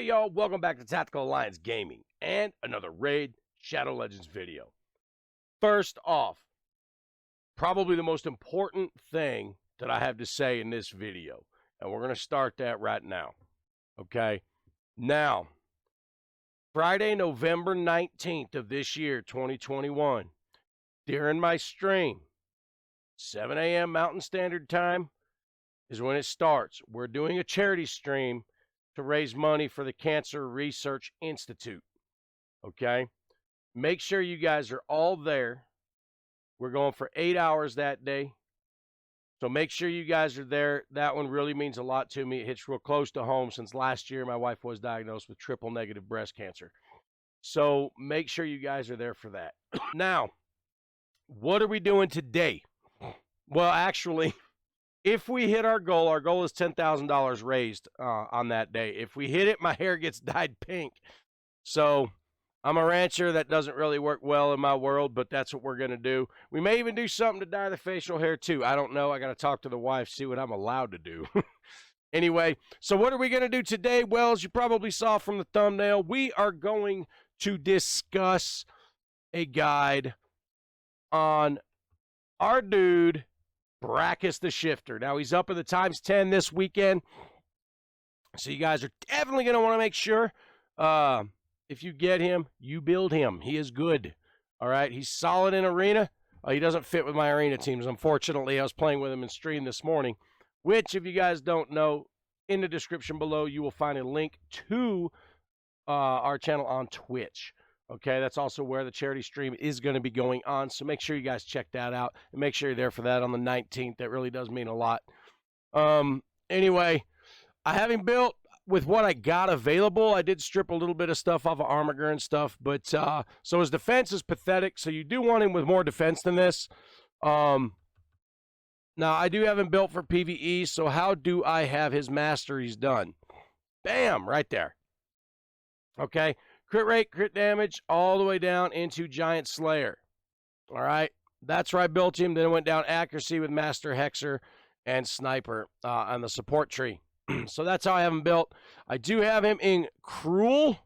Hey y'all, welcome back to Tactical Alliance Gaming and another Raid Shadow Legends video. First off, probably the most important thing that I have to say in this video, and we're going to start that right now, okay? Now, Friday, November 19th of this year, 2021, during my stream, 7 a.m. Mountain Standard Time is when it starts. We're doing a charity stream to raise money for the Cancer Research Institute, okay? Make sure you guys are all there. We're going for 8 hours that day, so make sure you guys are there. That one really means a lot to me. It hits real close to home since last year my wife was diagnosed with triple-negative breast cancer. So make sure you guys are there for that. Now, what are we doing today? Well, actually, if we hit our goal is $10,000 raised on that day. If we hit it, my hair gets dyed pink. So I'm a rancher. That doesn't really work well in my world, but that's what we're going to do. We may even do something to dye the facial hair too. I don't know. I got to talk to the wife, see what I'm allowed to do. Anyway, so what are we going to do today? Well, as you probably saw from the thumbnail, we are going to discuss a guide on our dude, Brakus the Shifter. Now, he's up in the ×10 this weekend, so you guys are definitely going to want to make sure if you get him, you build him. He is good, all right? He's solid in arena. He doesn't fit with my arena teams, unfortunately. I was playing with him in stream this morning, which, if you guys don't know, in the description below, you will find a link to our channel on Twitch. Okay, that's also where the charity stream is going to be going on, so make sure you guys check that out, and make sure you're there for that on the 19th. That really does mean a lot. Anyway, I haven't built with what I got available. I did strip a little bit of stuff off of Armager and stuff, but so his defense is pathetic, so you do want him with more defense than this. Now, I do have him built for PvE, so how do I have his masteries done? Bam, right there. Okay. Crit rate, crit damage, all the way down into Giant Slayer. All right, that's where I built him. Then it went down accuracy with Master Hexer and Sniper on the support tree. So that's how I have him built. I do have him in Cruel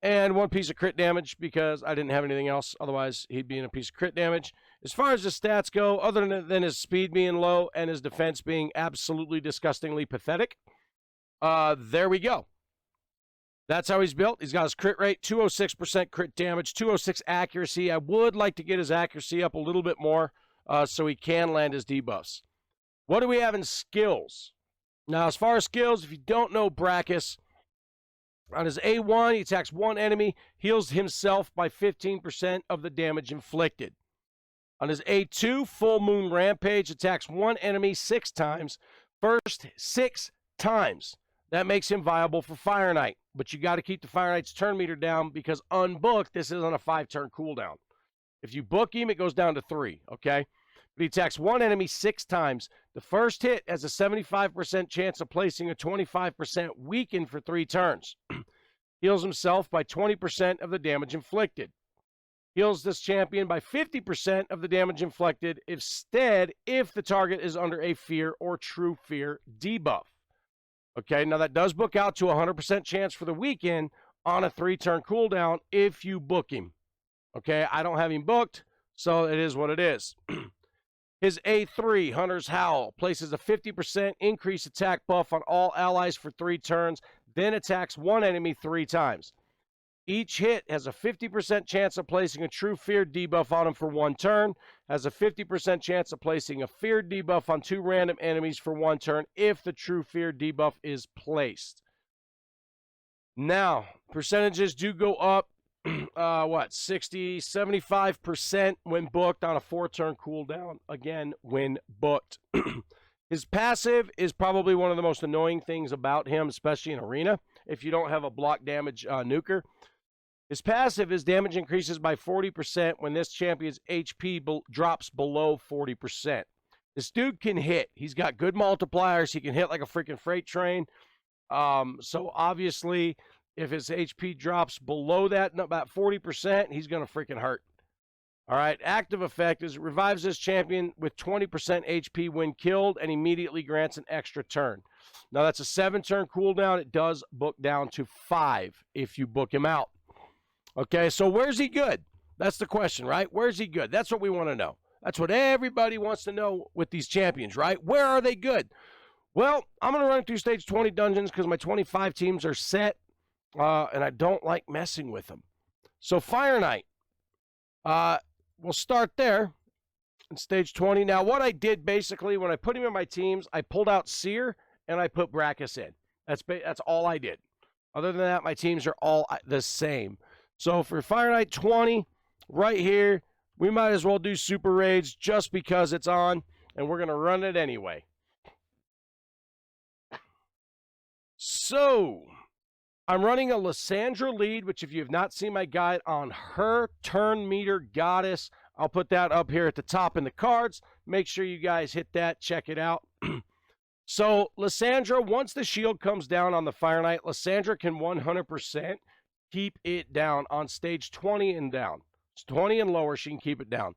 and 1 piece of crit damage because I didn't have anything else. Otherwise, he'd be in a piece of crit damage. As far as his stats go, other than his speed being low and his defense being absolutely disgustingly pathetic, there we go. That's how he's built. He's got his crit rate, 206% crit damage, 206 accuracy. I would like to get his accuracy up a little bit more so he can land his debuffs. What do we have in skills? Now, as far as skills, if you don't know Brakus, on his A1, he attacks one enemy, heals himself by 15% of the damage inflicted. On his A2, Full Moon Rampage, attacks one enemy 6 times, first 6 times. That makes him viable for Fire Knight. But you got to keep the Fire Knight's turn meter down because unbooked, this is on a 5-turn cooldown. If you book him, it goes down to 3, okay? But he attacks one enemy 6 times. The first hit has a 75% chance of placing a 25% weaken for 3 turns. Heals himself by 20% of the damage inflicted. Heals this champion by 50% of the damage inflicted instead if the target is under a Fear or True Fear debuff. Okay, now that does book out to 100% chance for the weekend on a 3-turn cooldown if you book him. Okay, I don't have him booked, so it is what it is. His A3, Hunter's Howl, places a 50% increased attack buff on all allies for 3 turns, then attacks one enemy 3 times. Each hit has a 50% chance of placing a True Fear debuff on him for 1 turn, has a 50% chance of placing a Fear debuff on 2 random enemies for 1 turn if the True Fear debuff is placed. Now, percentages do go up, 60, 75% when booked on a 4-turn cooldown, again, when booked. His passive is probably one of the most annoying things about him, especially in Arena, if you don't have a block damage nuker. His passive is damage increases by 40% when this champion's HP drops below 40%. This dude can hit. He's got good multipliers. He can hit like a freaking freight train. So obviously, if his HP drops below that, about 40%, he's going to freaking hurt. All right, active effect is it revives this champion with 20% HP when killed and immediately grants an extra turn. Now, that's a 7-turn cooldown. It does book down to 5 if you book him out. Okay, so where's he good? That's the question, right? Where's he good? That's what we want to know. That's what everybody wants to know with these champions, right? Where are they good? Well, I'm going to run through stage 20 dungeons because my 25 teams are set, and I don't like messing with them. So Fire Knight, we'll start there in stage 20. Now, what I did basically when I put him in my teams, I pulled out Seer and I put Brakus in. That's all I did. Other than that, my teams are all the same. So for Fire Knight 20, right here, we might as well do Super Raids just because it's on, and we're going to run it anyway. So, I'm running a Lysandra lead, which if you have not seen my guide on her turn meter goddess, I'll put that up here at the top in the cards. Make sure you guys hit that, check it out. So, Lysandra, once the shield comes down on the Fire Knight, Lysandra can 100% keep it down on stage 20 and down. It's 20 and lower, she can keep it down.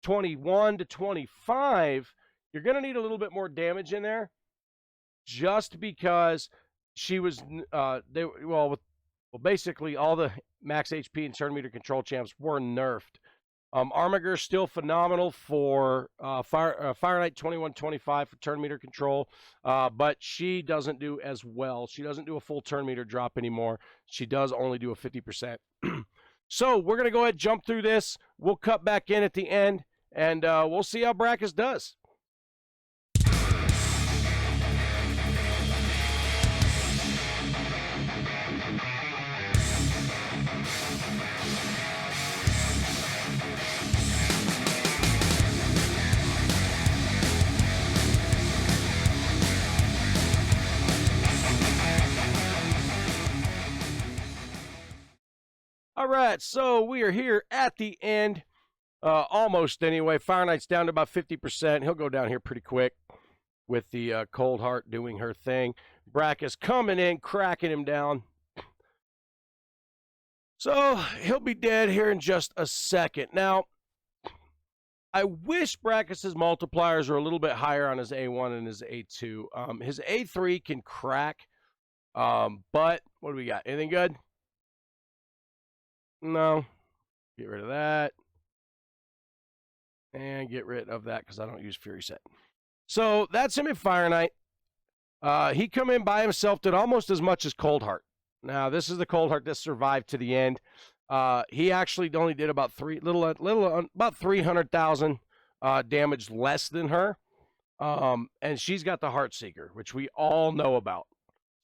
21 to 25, you're going to need a little bit more damage in there just because she was, basically all the max HP and turn meter control champs were nerfed. Armiger's still phenomenal for Fire Knight 21-25 for turn meter control, but she doesn't do as well. She doesn't do a full turn meter drop anymore. She does only do a 50%. So we're going to go ahead and jump through this. We'll cut back in at the end, and we'll see how Brakus does. All right, so we are here at the end, almost anyway. Fire Knight's down to about 50%. He'll go down here pretty quick with the Cold Heart doing her thing. Brakus coming in, cracking him down. So he'll be dead here in just a second. Now, I wish Brakus's multipliers were a little bit higher on his A1 and his A2. His A3 can crack, but what do we got? Anything good? No. Get rid of that. And get rid of that because I don't use Fury Set. So that's him in Fire Knight. He come in by himself, did almost as much as Cold Heart. Now, this is the Cold Heart that survived to the end. He actually only did about about 300,000 damage less than her. And she's got the Heartseeker, which we all know about.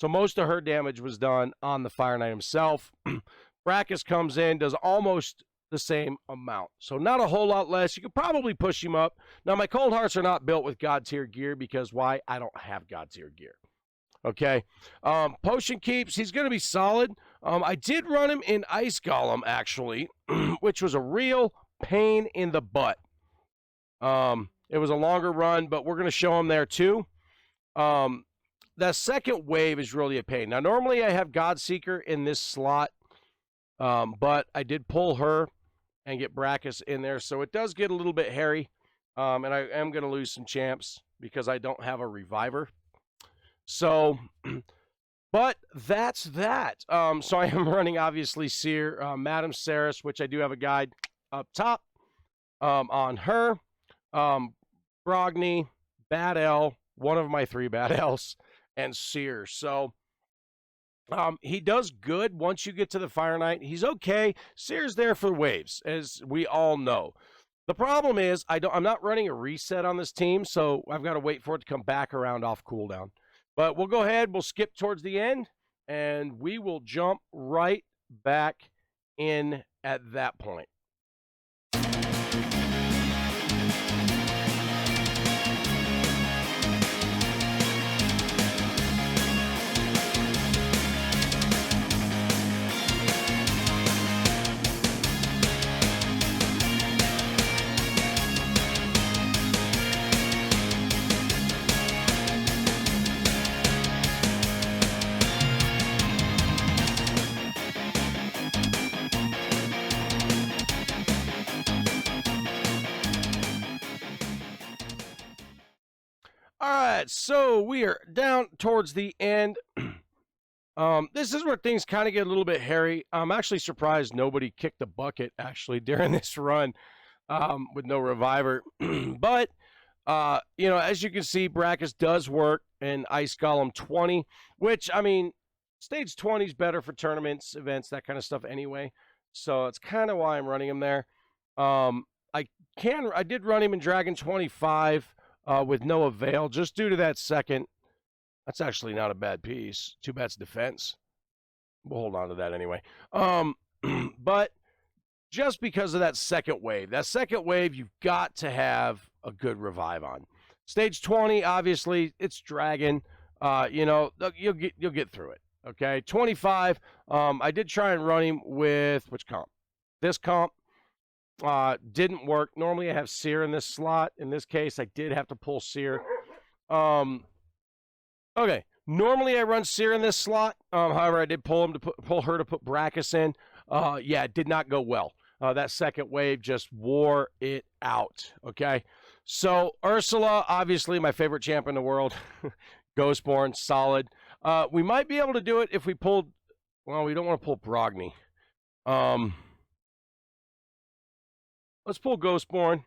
So most of her damage was done on the Fire Knight himself. Brakus comes in, does almost the same amount. So not a whole lot less. You could probably push him up. Now, my Cold Hearts are not built with God tier gear because why? I don't have God tier gear. Okay. Potion keeps. He's going to be solid. I did run him in Ice Golem, actually, which was a real pain in the butt. It was a longer run, but we're going to show him there too. That second wave is really a pain. Now, normally I have Godseeker in this slot. But I did pull her and get Brakus in there, so it does get a little bit hairy, and I am going to lose some champs because I don't have a reviver. So, but that's that. So I am running, obviously, Seer, Madam Saris, which I do have a guide up top on her, Brogni, Bad L, one of my 3 Bad Ls, and Seer. So he does good once you get to the Fire Knight. He's okay. Seer's there for waves, as we all know. The problem is I'm not running a reset on this team, so I've got to wait for it to come back around off cooldown. But we'll go ahead. We'll skip towards the end, and we will jump right back in at that point. right, so we are down towards the end. This is where things kind of get a little bit hairy. I'm actually surprised nobody kicked the bucket actually during this run with no reviver. But as you can see, Brakus does work in Ice Golem 20, which I mean, stage 20 is better for tournaments, events, that kind of stuff anyway. So it's kind of why I'm running him there. I did run him in Dragon 25 with no avail, just due to that second. That's actually not a bad piece. Too bad it's defense. We'll hold on to that anyway. But just because of that second wave, you've got to have a good revive on. Stage 20, obviously, it's Dragon. You'll get through it. Okay, 25. I did try and run him with which comp? This comp. Didn't work. Normally I have Seer in this slot. In this case, I did have to pull Seer. Okay. Normally I run Seer in this slot. However, I did pull her to put Brakus in. Yeah, it did not go well. That second wave just wore it out. Okay. So Ursula, obviously my favorite champ in the world. Ghostborn, solid. We might be able to do it if we pulled. Well, we don't want to pull Brogni. Let's pull Ghostborn.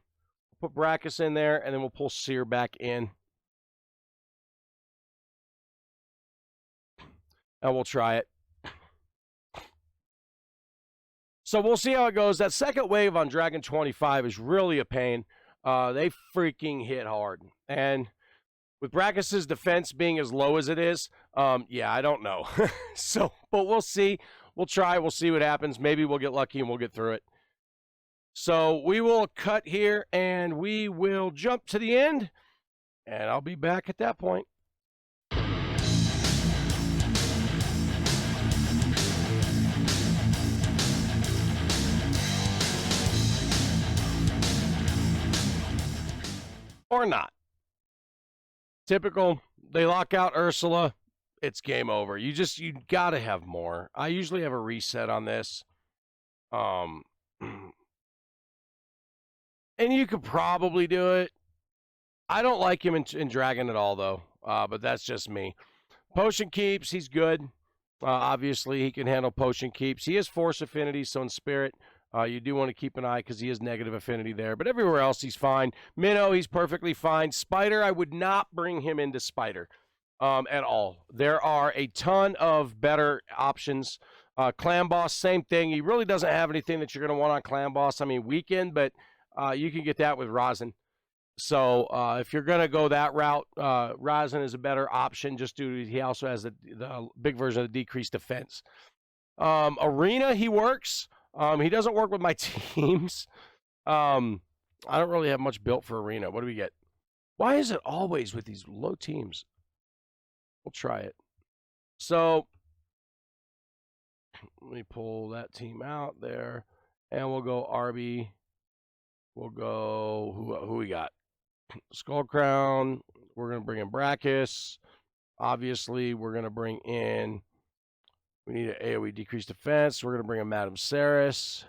Put Brakus in there, and then we'll pull Seer back in. And we'll try it. So we'll see how it goes. That second wave on Dragon 25 is really a pain. They freaking hit hard. And with Brakus' defense being as low as it is, yeah, I don't know. But we'll see. We'll try. We'll see what happens. Maybe we'll get lucky and we'll get through it. So we will cut here and we will jump to the end. And I'll be back at that point. Or not. Typical. They lock out Ursula. It's game over. You gotta have more. I usually have a reset on this. And you could probably do it. I don't like him in Dragon at all, though. But that's just me. Potion keeps. He's good. Obviously, he can handle potion keeps. He has force affinity, so in Spirit, you do want to keep an eye because he has negative affinity there. But everywhere else, he's fine. Minnow, he's perfectly fine. Spider, I would not bring him into Spider at all. There are a ton of better options. Clan Boss, same thing. He really doesn't have anything that you're going to want on Clan Boss. I mean, Weekend, but you can get that with Rosin. So if you're going to go that route, Rosin is a better option just due to he also has the big version of the decreased defense. Arena, he works. He doesn't work with my teams. I don't really have much built for Arena. What do we get? Why is it always with these low teams? We'll try it. So let me pull that team out there, and we'll go RB. We'll go who we got? Skull Crown. We're gonna bring in Brakus. Obviously, we're gonna bring in. We need an AoE decreased defense. We're gonna bring in Madame Saris.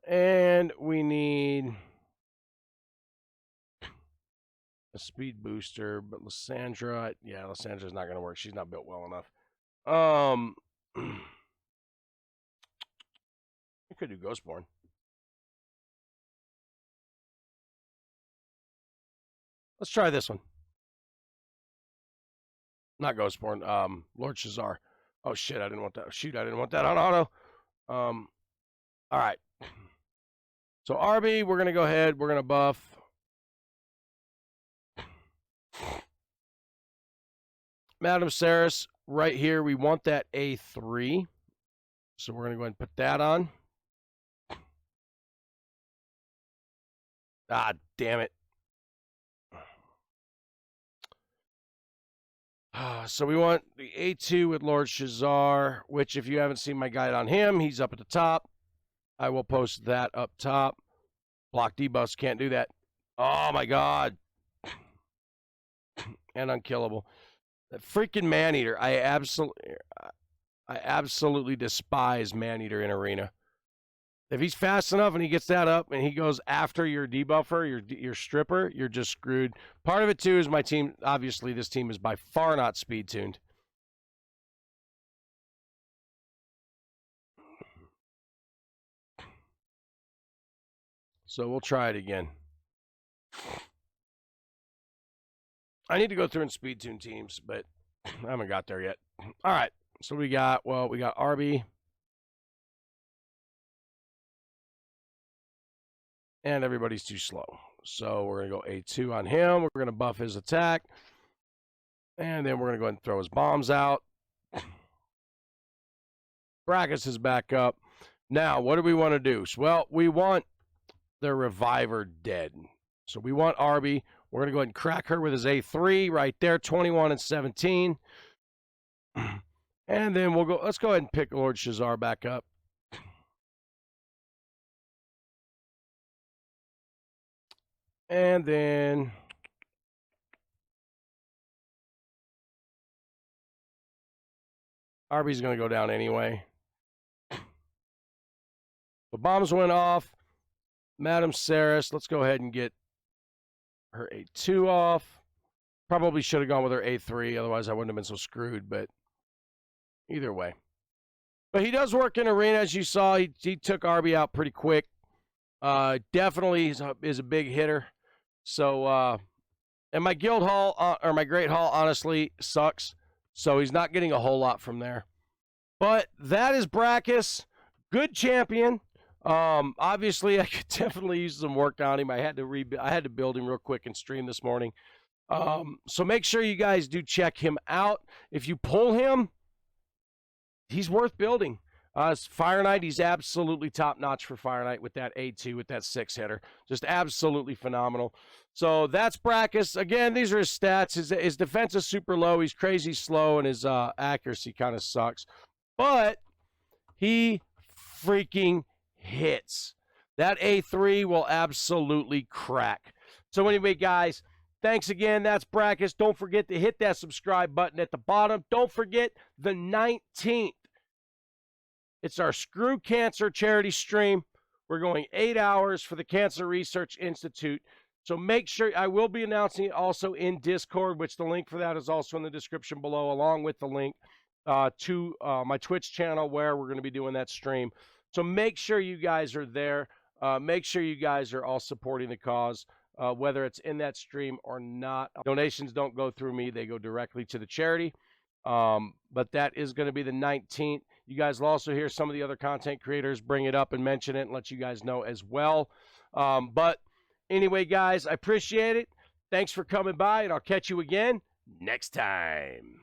And we need a speed booster, but Lysandra, yeah, Lysandra's not gonna work. She's not built well enough. I could do Ghostborn. Let's try this one. Not Ghostborn. Lord Shazar. Oh shit, I didn't want that. Shoot, I didn't want that on auto. All right. So RB, we're gonna go ahead. We're gonna buff. Madame Saris, right here. We want that A3. So we're gonna go ahead and put that on. Ah, damn it. So we want the A2 with Lord Shazar, which if you haven't seen my guide on him, he's up at the top. I will post that up top. Block debuffs, can't do that. Oh my god. And unkillable. That freaking Maneater. I absolutely despise Maneater in Arena. If he's fast enough and he gets that up and he goes after your debuffer, your stripper, you're just screwed. Part of it, too, is my team. Obviously, this team is by far not speed-tuned. So we'll try it again. I need to go through and speed-tune teams, but I haven't got there yet. All right. So we got Arby. And everybody's too slow. So we're going to go A2 on him. We're going to buff his attack. And then we're going to go ahead and throw his bombs out. Brakus is back up. Now, what do we want to do? Well, we want the Reviver dead. So we want Arby. We're going to go ahead and crack her with his A3 right there, 21 and 17. And then let's go ahead and pick Lord Shazar back up. And then Arby's going to go down anyway. The bombs went off. Madam Saris, let's go ahead and get her A2 off. Probably should have gone with her A3, otherwise I wouldn't have been so screwed, but either way. But he does work in arena, as you saw. He took Arby out pretty quick. Definitely is a big hitter. So, and my guild hall, or my great hall, honestly, sucks. So he's not getting a whole lot from there. But that is Brakus. Good champion. Obviously, I could definitely use some work on him. I had to build him real quick and stream this morning. So make sure you guys do check him out. If you pull him, he's worth building. Fire Knight, he's absolutely top-notch for Fire Knight with that A2, with that 6-hitter. Just absolutely phenomenal. So that's Brakus. Again, these are his stats. His defense is super low. He's crazy slow, and his accuracy kind of sucks. But he freaking hits. That A3 will absolutely crack. So anyway, guys, thanks again. That's Brakus. Don't forget to hit that subscribe button at the bottom. Don't forget the 19th. It's our Screw Cancer charity stream. We're going 8 hours for the Cancer Research Institute. So make sure, I will be announcing it also in Discord, which the link for that is also in the description below, along with the link to my Twitch channel where we're going to be doing that stream. So make sure you guys are there. Make sure you guys are all supporting the cause, whether it's in that stream or not. Donations don't go through me. They go directly to the charity. But that is going to be the 19th. You guys will also hear some of the other content creators bring it up and mention it and let you guys know as well. But anyway, guys, I appreciate it. Thanks for coming by, and I'll catch you again next time.